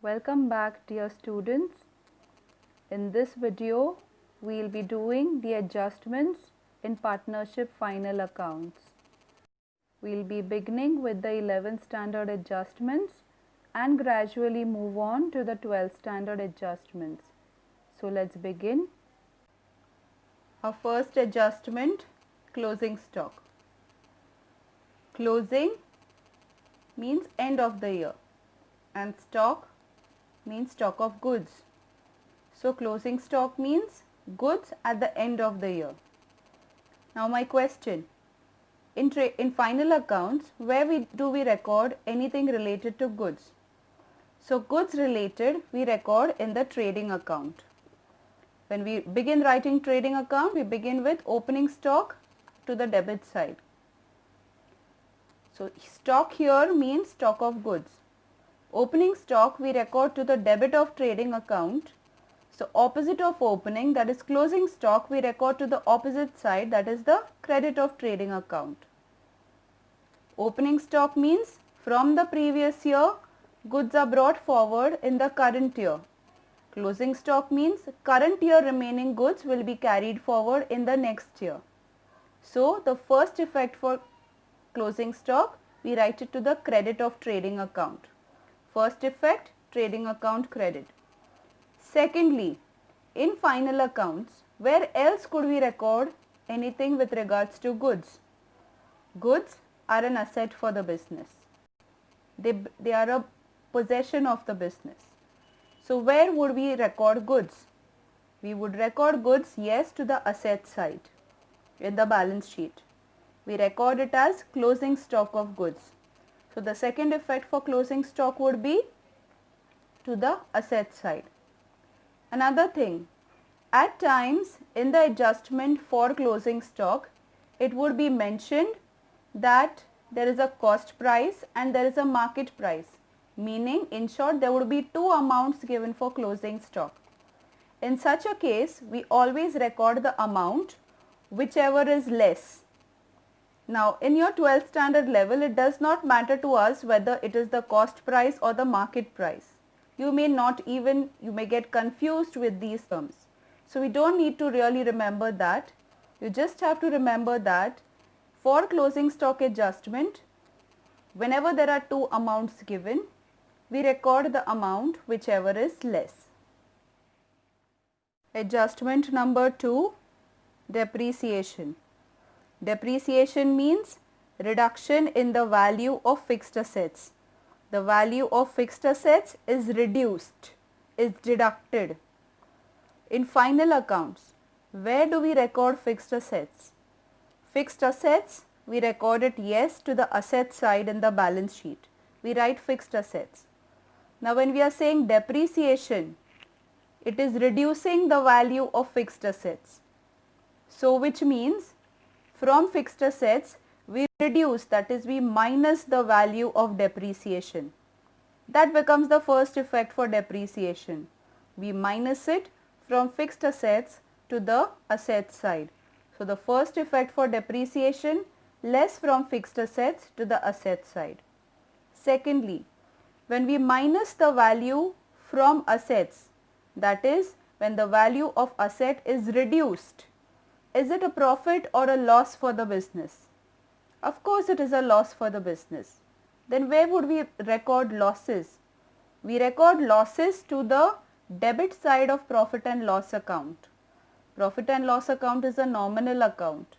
Welcome back, dear students. In this video, we will be doing the adjustments in partnership final accounts. We will be beginning with the 11th standard adjustments and gradually move on to the 12th standard adjustments. So let's begin. Our first adjustment, closing stock. Closing means end of the year and stock means stock of goods. So closing stock means goods at the end of the year. Now my question, in final accounts, where do we record anything related to goods? So goods related we record in the trading account. When we begin writing trading account, we begin with opening stock to the debit side. So stock here means stock of goods. Opening stock we record to the debit of trading account. So opposite of opening, that is closing stock, we record to the opposite side, that is the credit of trading account. Opening stock means from the previous year goods are brought forward in the current year. Closing stock means current year remaining goods will be carried forward in the next year. So the first effect for closing stock, we write it to the credit of trading account. First effect, trading account credit. Secondly, in final accounts, where else could we record anything with regards to goods? Goods are an asset for the business. They are a possession of the business. So where would we record goods? We would record goods, yes, to the asset side in the balance sheet. We record it as closing stock of goods. So the second effect for closing stock would be to the asset side. Another thing, at times in the adjustment for closing stock, it would be mentioned that there is a cost price and there is a market price, meaning in short there would be two amounts given for closing stock. In such a case, we always record the amount whichever is less. Now in your 12th standard level, it does not matter to us whether it is the cost price or the market price. You may get confused with these terms. So we don't need to really remember that. You just have to remember that for closing stock adjustment, whenever there are two amounts given, we record the amount whichever is less. Adjustment number 2, depreciation. Depreciation means reduction in the value of fixed assets. The value of fixed assets is reduced, is deducted. In final accounts, where do we record fixed assets? Fixed assets, we record it, yes, to the asset side in the balance sheet. We write fixed assets. Now when we are saying depreciation, it is reducing the value of fixed assets. So which means from fixed assets, we reduce, that is we minus the value of depreciation. That becomes the first effect for depreciation. We minus it from fixed assets to the asset side. So the first effect for depreciation, less from fixed assets to the asset side. Secondly, when we minus the value from assets, that is when the value of asset is reduced, is it a profit or a loss for the business? Of course it is a loss for the business. Then where would we record losses? We record losses to the debit side of profit and loss account. Profit and loss account is a nominal account.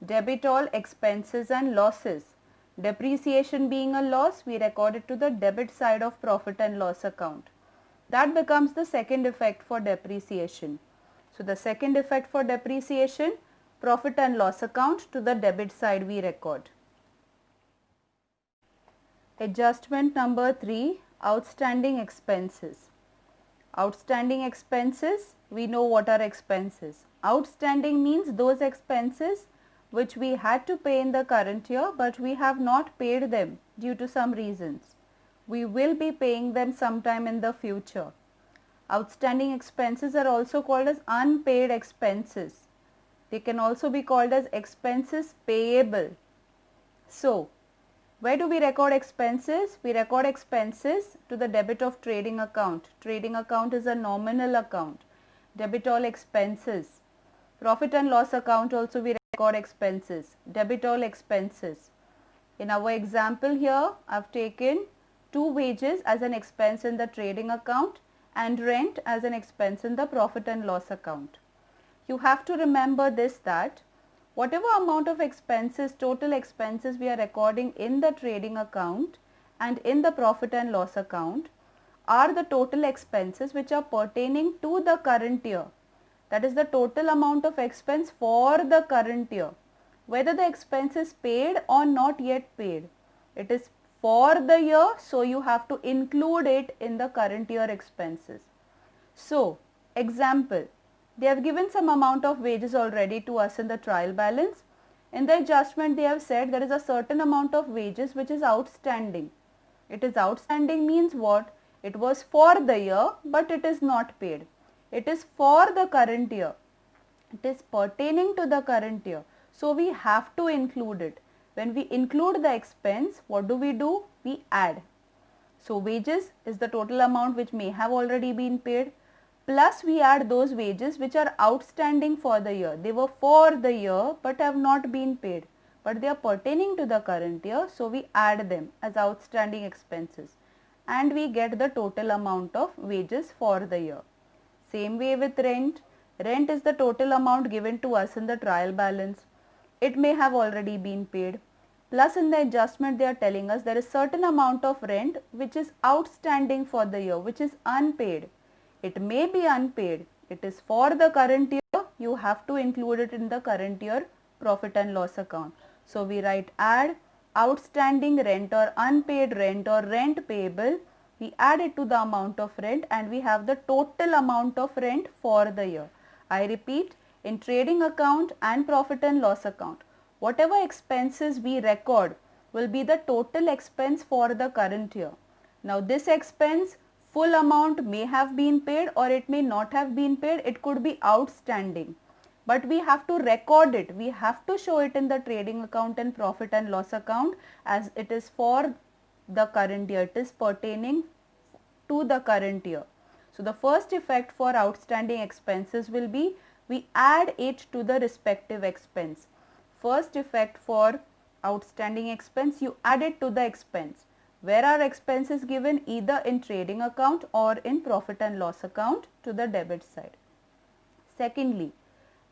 Debit all expenses and losses. Depreciation being a loss, we record it to the debit side of profit and loss account. That becomes the second effect for depreciation. So the second effect for depreciation, profit and loss account to the debit side we record. Adjustment number 3, outstanding expenses. Outstanding expenses, we know what are expenses. Outstanding means those expenses which we had to pay in the current year but we have not paid them due to some reasons. We will be paying them sometime in the future. Outstanding expenses are also called as unpaid expenses. They can also be called as expenses payable. So, Where do we record expenses? We record expenses to the debit of trading account. Trading account is a nominal account. Debit all expenses. Profit and loss account also we record expenses. Debit all expenses. In our example here, I have taken 2 wages as an expense in the trading account and rent as an expense in the profit and loss account. You have to remember this, that whatever amount of expenses, total expenses we are recording in the trading account and in the profit and loss account are the total expenses which are pertaining to the current year. That is the total amount of expense for the current year. Whether the expense is paid or not yet paid, it is for the year, so you have to include it in the current year expenses. So, example, they have given some amount of wages already to us in the trial balance. In the adjustment, they have said there is a certain amount of wages which is outstanding. It is outstanding means what? It was for the year, but it is not paid. It is for the current year. It is pertaining to the current year. So, we have to include it. When we include the expense, what do? We add. So, wages is the total amount which may have already been paid, plus we add those wages which are outstanding for the year. They were for the year but have not been paid, but they are pertaining to the current year, so we add them as outstanding expenses and we get the total amount of wages for the year. Same way with rent. Rent is the total amount given to us in the trial balance. It may have already been paid. Plus in the adjustment they are telling us there is certain amount of rent which is outstanding for the year, which is unpaid. It may be unpaid. It is for the current year. You have to include it in the current year profit and loss account. So we write add outstanding rent or unpaid rent or rent payable. We add it to the amount of rent and we have the total amount of rent for the year. I repeat, in trading account and profit and loss account, whatever expenses we record will be the total expense for the current year. Now this expense, full amount may have been paid or it may not have been paid, it could be outstanding. But we have to record it, we have to show it in the trading account and profit and loss account as it is for the current year, it is pertaining to the current year. So the first effect for outstanding expenses will be we add it to the respective expense. First effect for outstanding expense, you add it to the expense. Where are expenses given? Either in trading account or in profit and loss account to the debit side. Secondly,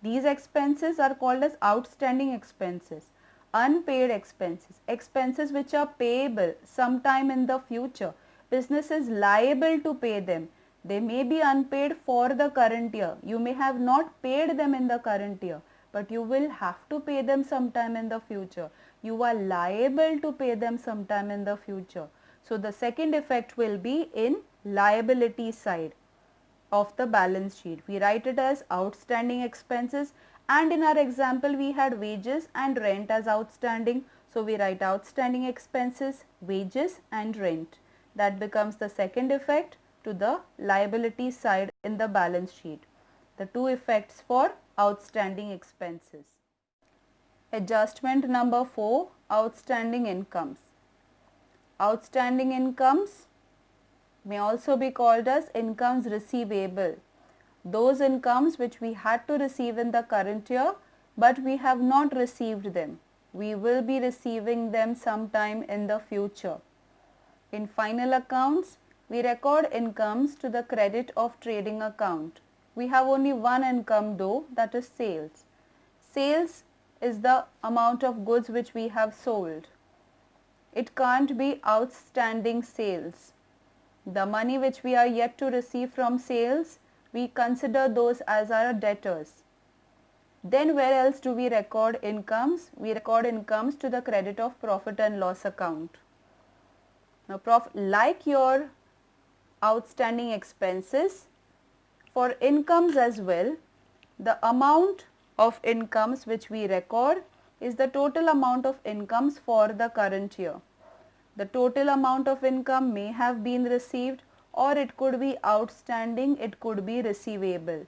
these expenses are called as outstanding expenses. Unpaid expenses, expenses which are payable sometime in the future. Business is liable to pay them. They may be unpaid for the current year. You may have not paid them in the current year, but you will have to pay them sometime in the future. You are liable to pay them sometime in the future. So the second effect will be in liability side of the balance sheet. We write it as outstanding expenses, and in our example we had wages and rent as outstanding. So we write outstanding expenses, wages and rent. That becomes the second effect to the liability side in the balance sheet. The two effects for outstanding expenses. Adjustment number 4, outstanding incomes. Outstanding incomes may also be called as incomes receivable. Those incomes which we had to receive in the current year but we have not received them. We will be receiving them sometime in the future. In final accounts, we record incomes to the credit of trading account. We have only one income though, that is sales. Sales is the amount of goods which we have sold. It can't be outstanding sales. The money which we are yet to receive from sales, we consider those as our debtors. Then where else do we record incomes? We record incomes to the credit of profit and loss account. Now, like your outstanding expenses, for incomes as well, the amount of incomes which we record is the total amount of incomes for the current year. The total amount of income may have been received or it could be outstanding, it could be receivable.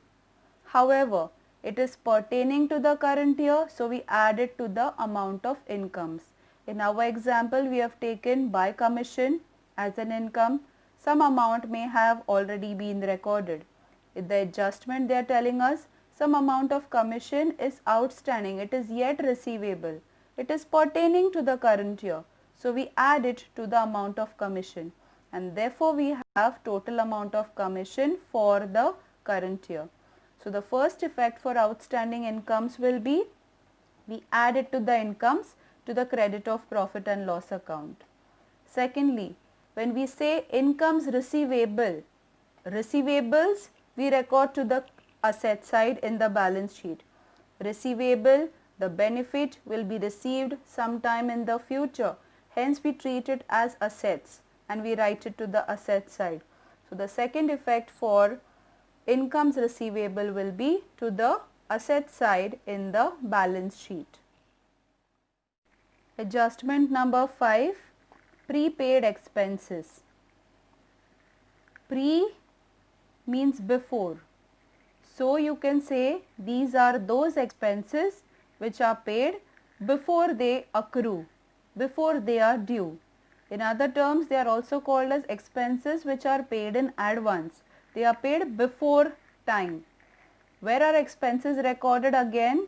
However, it is pertaining to the current year, so we add it to the amount of incomes. In our example, we have taken by commission as an income. Some amount may have already been recorded. In the adjustment, they are telling us some amount of commission is outstanding. It is yet receivable. It is pertaining to the current year. So, we add it to the amount of commission, and therefore, we have total amount of commission for the current year. So, the first effect for outstanding incomes will be we add it to the incomes to the credit of profit and loss account. Secondly, when we say incomes receivable, receivables we record to the asset side in the balance sheet. Receivable, the benefit will be received sometime in the future. Hence, we treat it as assets and we write it to the asset side. So, the second effect for incomes receivable will be to the asset side in the balance sheet. Adjustment number 5, prepaid expenses. Pre means before. So, you can say these are those expenses which are paid before they accrue, before they are due. In other terms, they are also called as expenses which are paid in advance. They are paid before time. Where are expenses recorded again?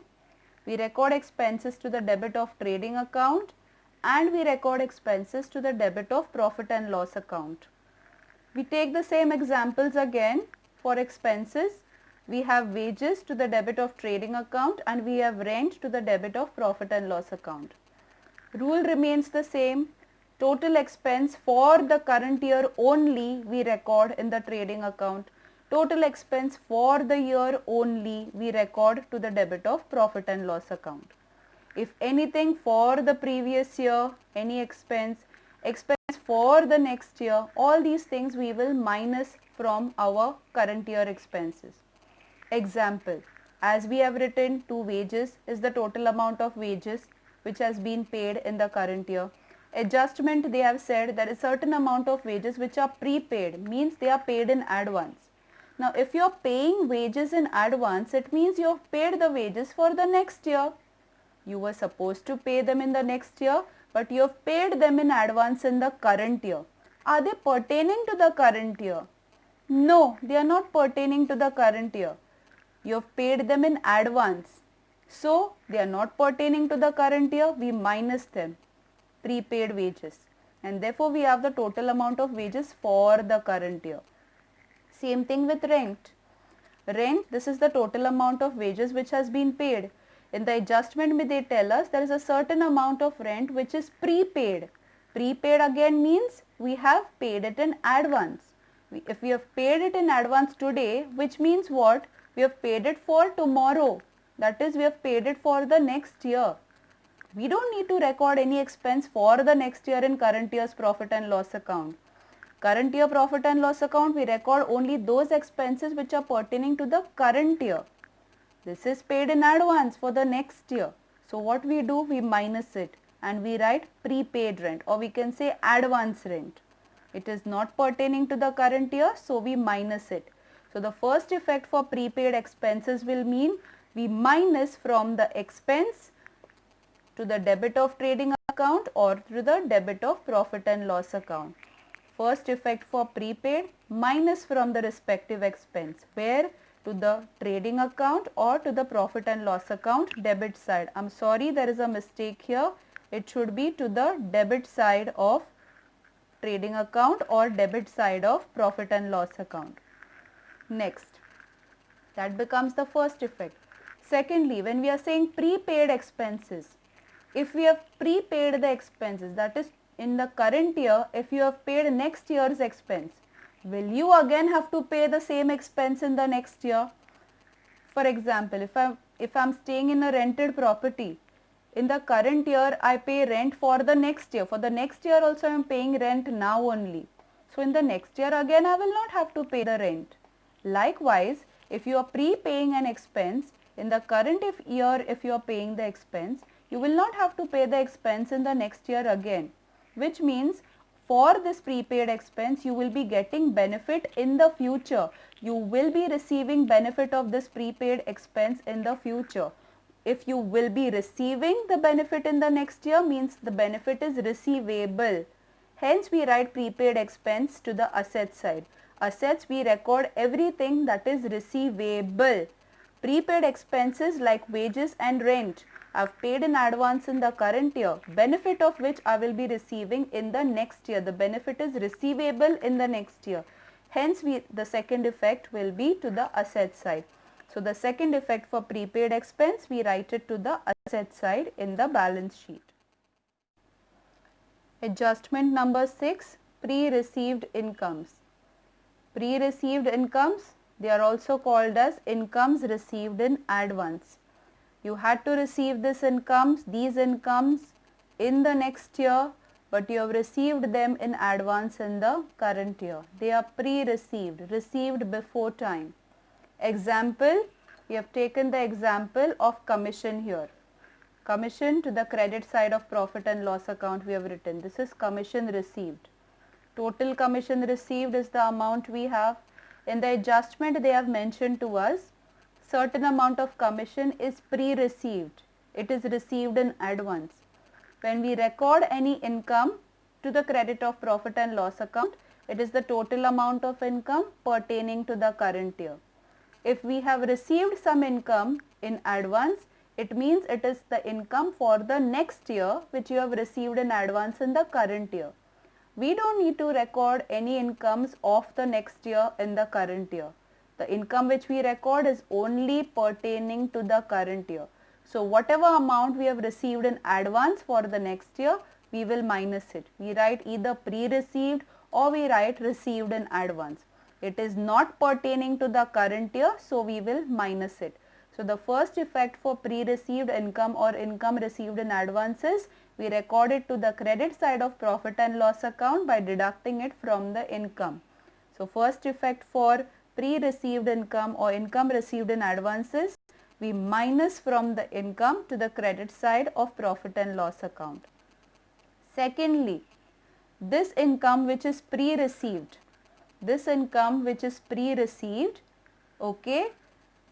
We record expenses to the debit of trading account and we record expenses to the debit of profit and loss account. We take the same examples again. For expenses, we have wages to the debit of trading account and we have rent to the debit of profit and loss account. Rule remains the same. Total expense for the current year only we record in the trading account. Total expense for the year only we record to the debit of profit and loss account. If anything for the previous year, any expense for the next year, all these things we will minus from our current year expenses. Example, as we have written, to wages is the total amount of wages which has been paid in the current year. Adjustment, they have said that a certain amount of wages which are prepaid, means they are paid in advance. Now, if you are paying wages in advance, it means you have paid the wages for the next year. You were supposed to pay them in the next year, but you have paid them in advance in the current year. Are they pertaining to the current year? No, they are not pertaining to the current year. You have paid them in advance. So, they are not pertaining to the current year. We minus them, prepaid wages. And therefore, we have the total amount of wages for the current year. Same thing with rent. Rent, this is the total amount of wages which has been paid. In the adjustment, they tell us there is a certain amount of rent which is prepaid. Prepaid again means we have paid it in advance. If we have paid it in advance today, which means what? We have paid it for tomorrow. That is, we have paid it for the next year. We don't need to record any expense for the next year in current year's profit and loss account. Current year profit and loss account, we record only those expenses which are pertaining to the current year. This is paid in advance for the next year. So, what we do? We minus it and we write prepaid rent, or we can say advance rent. It is not pertaining to the current year, so we minus it. So, the first effect for prepaid expenses will mean we minus from the expense to the debit of trading account or to the debit of profit and loss account. First effect for prepaid, minus from the respective expense, where to the trading account or to the profit and loss account debit side. I'm sorry, there is a mistake here. It should be to the debit side of trading account or debit side of profit and loss account. Next, that becomes the first effect. Secondly, when we are saying prepaid expenses, if we have prepaid the expenses, that is in the current year, if you have paid next year's expense, will you again have to pay the same expense in the next year? For example, if I'm staying in a rented property, in the current year I pay rent for the next year. For the next year also I am paying rent now only. So, in the next year again I will not have to pay the rent. Likewise, if you are prepaying an expense, in the current year if you are paying the expense, you will not have to pay the expense in the next year again, which means for this prepaid expense you will be getting benefit in the future. You will be receiving benefit of this prepaid expense in the future. If you will be receiving the benefit in the next year, means the benefit is receivable. Hence we write prepaid expense to the asset side. Assets, we record everything that is receivable. Prepaid expenses like wages and rent, I've paid in advance in the current year, benefit of which I will be receiving in the next year. The benefit is receivable in the next year. Hence the second effect will be to the asset side. So the second effect for prepaid expense, we write it to the asset side in the balance sheet. Adjustment number 6, pre-received incomes. Pre-received incomes, they are also called as incomes received in advance. You had to receive these incomes in the next year, but you have received them in advance in the current year. They are pre-received, received before time. Example, we have taken the example of commission here. Commission to the credit side of profit and loss account we have written. This is commission received. Total commission received is the amount we have. In the adjustment they have mentioned to us, certain amount of commission is pre-received. It is received in advance. When we record any income to the credit of profit and loss account, it is the total amount of income pertaining to the current year. If we have received some income in advance, it means it is the income for the next year which you have received in advance in the current year. We don't need to record any incomes of the next year in the current year. The income which we record is only pertaining to the current year. So whatever amount we have received in advance for the next year, we will minus it. We write either pre-received or we write received in advance. It is not pertaining to the current year, so we will minus it. So the first effect for pre-received income or income received in advance is we record it to the credit side of profit and loss account by deducting it from the income. So first effect for pre-received income or income received in advances, we minus from the income to the credit side of profit and loss account. Secondly, this income which is pre-received, okay,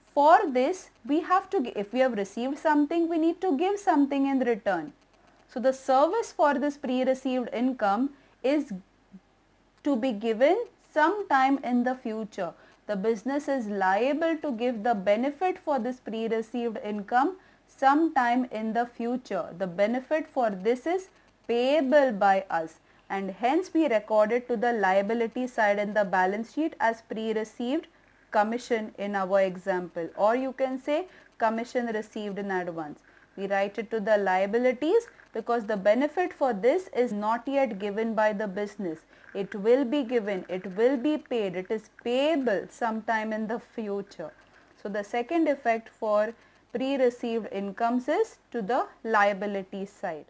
for this we have to, if we have received something, we need to give something in return. So the service for this pre-received income is to be given sometime in the future. The business is liable to give the benefit for this pre-received income sometime in the future. The benefit for this is payable by us, and hence we record it to the liability side in the balance sheet as pre-received commission in our example, or you can say commission received in advance. We write it to the liabilities because the benefit for this is not yet given by the business. It will be given, it will be paid, it is payable sometime in the future. So the second effect for pre-received incomes is to the liability side.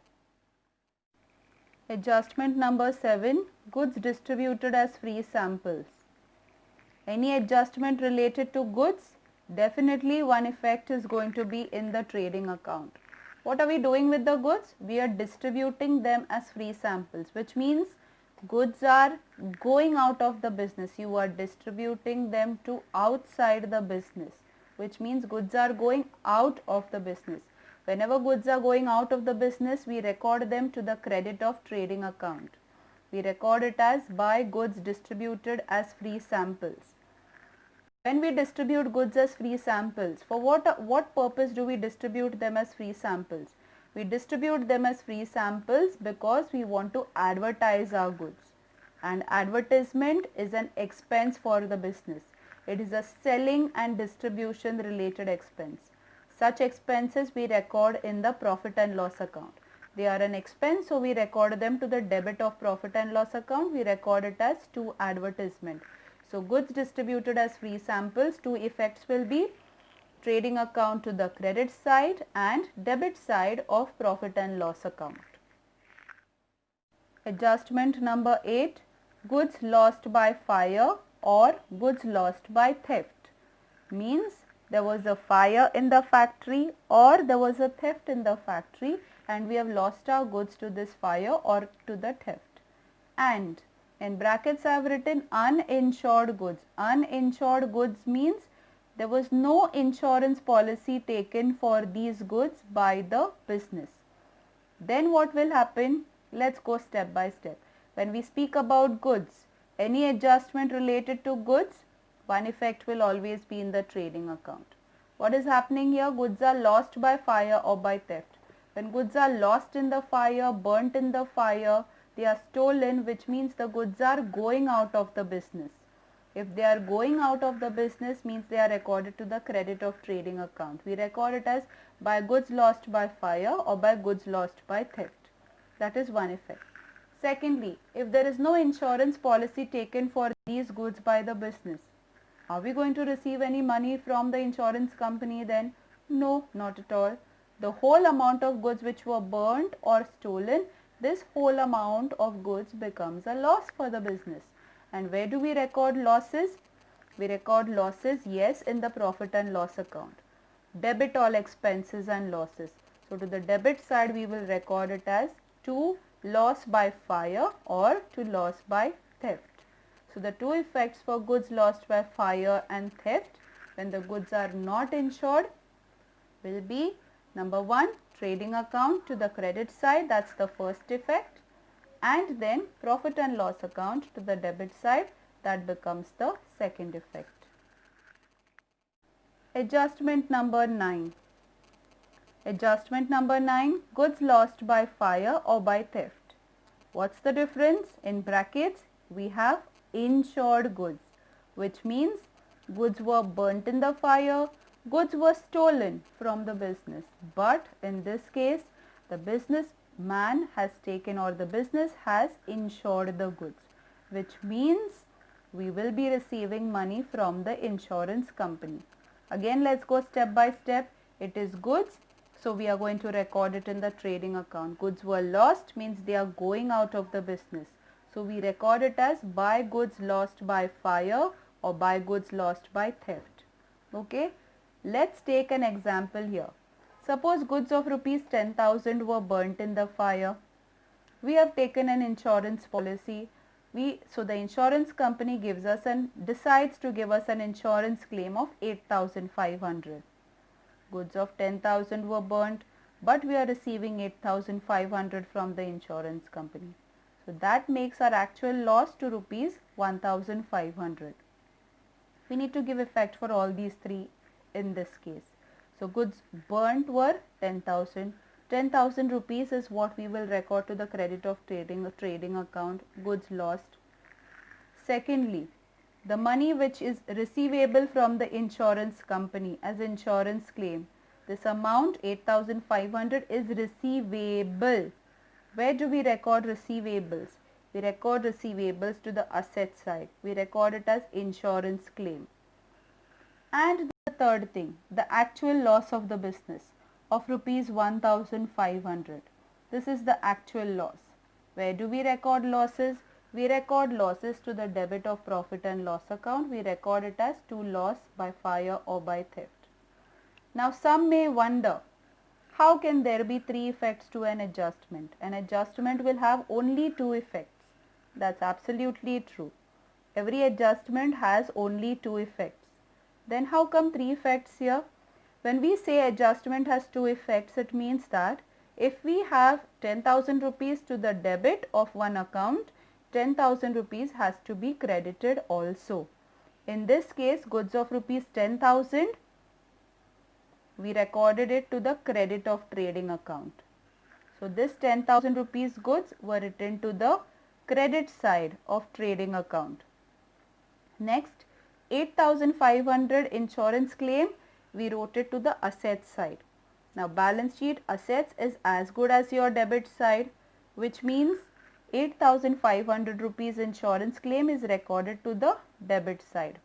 Adjustment number 7, goods distributed as free samples. Any adjustment related to goods, definitely one effect is going to be in the trading account. What are we doing with the goods? We are distributing them as free samples, which means goods are going out of the business. You are distributing them to outside the business, which means goods are going out of the business. Whenever goods are going out of the business, we record them to the credit of trading account. We record it as buy goods distributed as free samples. When we distribute goods as free samples, for what purpose do we distribute them as free samples? We distribute them as free samples because we want to advertise our goods, and advertisement is an expense for the business. It is a selling and distribution related expense. Such expenses we record in the profit and loss account. They are an expense, so we record them to the debit of profit and loss account. We record it as to advertisement. So goods distributed as free samples, two effects will be trading account to the credit side and debit side of profit and loss account. Adjustment number 8, goods lost by fire or goods lost by theft. Means there was a fire in the factory or there was a theft in the factory and we have lost our goods to this fire or to the theft. And in brackets I have written uninsured goods. Uninsured goods means there was no insurance policy taken for these goods by the business. Then what will happen? Let's go step by step. When we speak about goods, any adjustment related to goods, one effect will always be in the trading account. What is happening here? Goods are lost by fire or by theft. When goods are lost in the fire, burnt in the fire, they are stolen, which means the goods are going out of the business. If they are going out of the business, means they are recorded to the credit of trading account. We record it as by goods lost by fire or by goods lost by theft. That is one effect. Secondly, if there is no insurance policy taken for these goods by the business, are we going to receive any money from the insurance company then? No, not at all. The whole amount of goods which were burnt or stolen, this whole amount of goods becomes a loss for the business. And where do we record losses? We record losses, yes, in the profit and loss account. Debit all expenses and losses. So to the debit side, we will record it as to loss by fire or to loss by theft. So the two effects for goods lost by fire and theft when the goods are not insured will be number 1, trading account to the credit side, that's the first effect, and then profit and loss account to the debit side, that becomes the second effect. Adjustment number 9. Adjustment number 9, goods lost by fire or by theft. What's the difference? In brackets, we have insured goods, which means goods were burnt in the fire, goods were stolen from the business. But in this case, the businessman has taken or the business has insured the goods, which means we will be receiving money from the insurance company. Again, let's go step by step. It is goods, so we are going to record it in the trading account. Goods were lost means they are going out of the business. So we record it as by goods lost by fire or by goods lost by theft. Okay, let's take an example here. Suppose goods of rupees 10,000 were burnt in the fire. We have taken an insurance policy. So the insurance company gives us and decides to give us an insurance claim of 8,500. Goods of 10,000 were burnt, but we are receiving 8,500 from the insurance company. So that makes our actual loss to rupees 1,500. We need to give effect for all these three in this case. So goods burnt were 10,000. 10,000 rupees is what we will record to the credit of trading account, goods lost. Secondly, the money which is receivable from the insurance company as insurance claim, this amount 8,500 is receivable. Where do we record receivables? We record receivables to the asset side. We record it as insurance claim. And the third thing, the actual loss of the business of rupees 1,500. This is the actual loss. Where do we record losses? We record losses to the debit of profit and loss account. We record it as to loss by fire or by theft. Now some may wonder, how can there be three effects to an adjustment? An adjustment will have only two effects. That's absolutely true. Every adjustment has only two effects. Then how come three effects here? When we say adjustment has two effects, it means that if we have 10,000 rupees to the debit of one account, 10,000 rupees has to be credited also. In this case, goods of rupees 10,000, we recorded it to the credit of trading account. So this 10,000 rupees goods were written to the credit side of trading account. Next, 8,500 insurance claim, we wrote it to the asset side. Now balance sheet assets is as good as your debit side, which means 8,500 rupees insurance claim is recorded to the debit side.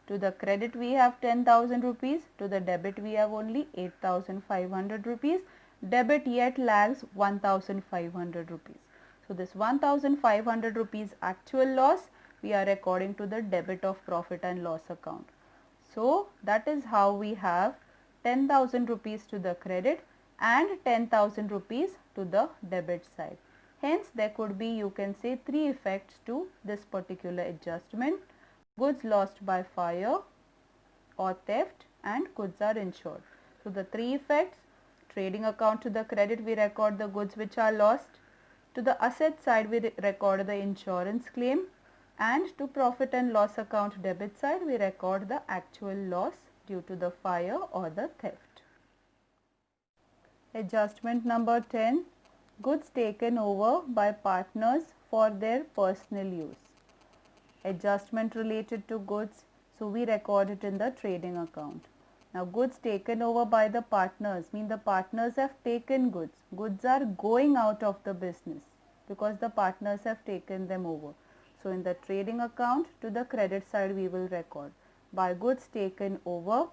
To the credit we have 10,000 rupees, to the debit we have only 8,500 rupees. Debit yet lags 1,500 rupees. So this 1,500 rupees actual loss we are recording to the debit of profit and loss account. So that is how we have 10,000 rupees to the credit and 10,000 rupees to the debit side. Hence there could be, you can say, three effects to this particular adjustment: goods lost by fire or theft, and goods are insured. So the three effects: trading account, to the credit we record the goods which are lost, to the asset side we record the insurance claim, and to profit and loss account debit side we record the actual loss due to the fire or the theft. Adjustment number 10. Goods taken over by partners for their personal use. Adjustment related to goods, so we record it in the trading account. Now goods taken over by the partners mean the partners have taken goods. Goods are going out of the business because the partners have taken them over. So in the trading account, to the credit side we will record by goods taken over.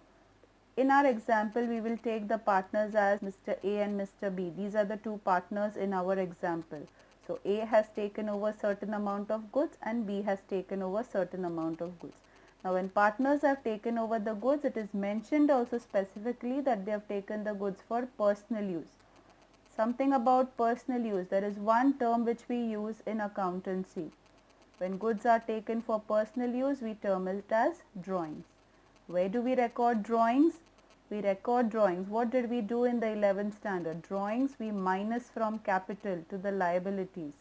In our example, we will take the partners as Mr. A and Mr. B. These are the two partners in our example. So A has taken over certain amount of goods and B has taken over certain amount of goods. Now when partners have taken over the goods, it is mentioned also specifically that they have taken the goods for personal use. Something about personal use. There is one term which we use in accountancy. When goods are taken for personal use, we term it as drawings. Where do we record drawings? We record drawings. What did we do in the 11th standard? Drawings we minus from capital to the liabilities.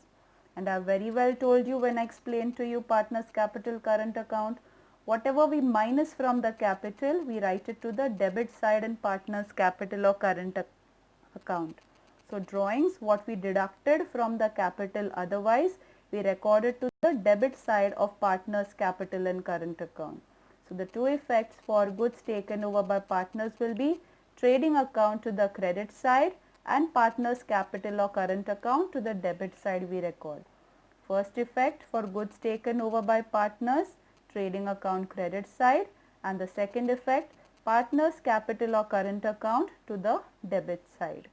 And I very well told you when I explained to you partners capital current account, whatever we minus from the capital, we write it to the debit side in partners capital or current account. So drawings, what we deducted from the capital otherwise, we recorded to the debit side of partners capital and current account. So the two effects for goods taken over by partners will be trading account to the credit side and partners capital or current account to the debit side we record. First effect for goods taken over by partners, trading account credit side, and the second effect partners capital or current account to the debit side.